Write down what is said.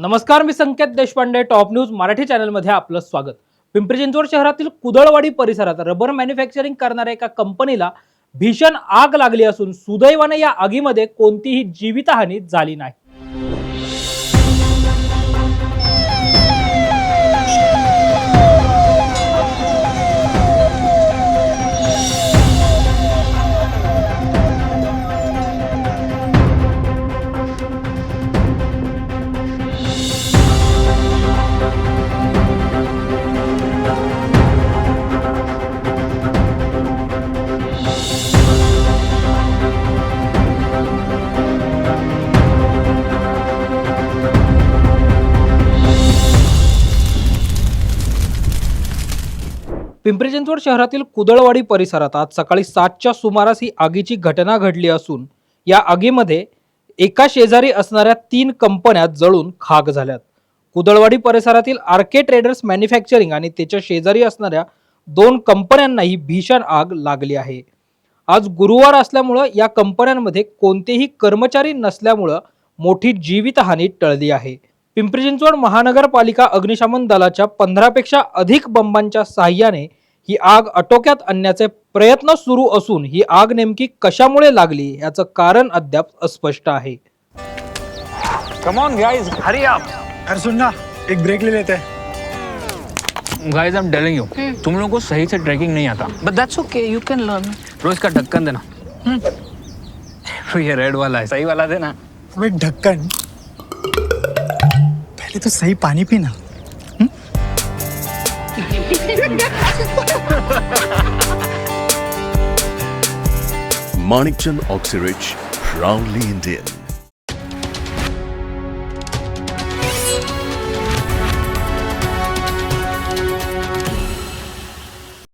नमस्कार, मी संकेत Deshpande. Top news Marathi चॅनलमध्ये आपलं स्वागत. पिंपरी चिंचवड शहरातील कुदळवाडी परिसरात रबर मॅन्युफॅक्चरिंग करणाऱ्या एका कंपनीला भीषण आग लागली असून सुदैवाने या आगीमध्ये कोणतीही जीवितहानी झाली नाही. पिंपरी चिंचवड शहरातील कुदळवाडी परिसरात आज सकाळी 7च्या सुमारास ही आगीची घटना घडली असून या आगीमध्ये एका शेजारी असणाऱ्या 3 कंपन्या जळून खाक झाल्यात. कुदळवाडी परिसरातील आरके ट्रेडर्स मॅन्युफॅक्चरिंग आणि त्याच्या शेजारी असणाऱ्या 2 कंपन्यांनाही भीषण आग लागली आहे. आज गुरुवार असल्यामुळे या कंपन्यांमध्ये कोणतेही कर्मचारी नसल्यामुळे मोठी जीवितहानी टळली आहे. पिंपरी चिंचवड महानगरपालिका अग्निशमन दलाच्या 15 पेक्षा अधिक बंबांच्या साहाय्याने ही आग आटोक्यात आणण्याचे प्रयत्न सुरू असून ही आग नेमकी कशामुळे लागली याचं कारण अद्याप अस्पष्ट आहे. Come on guys, hurry up. यार सुन ना, एक ब्रेक ले लेते हैं. Guys, I'm telling you, तुम लोगों को सही से ट्रैकिंग नहीं आता. But that's okay, you can learn. रोज का ढक्कन देना. ये रेड वाला है, सही वाला देना. अबे ढक्कन, पहले तो सही पानी पीना. Manikchand Oxyrich, proudly Indian.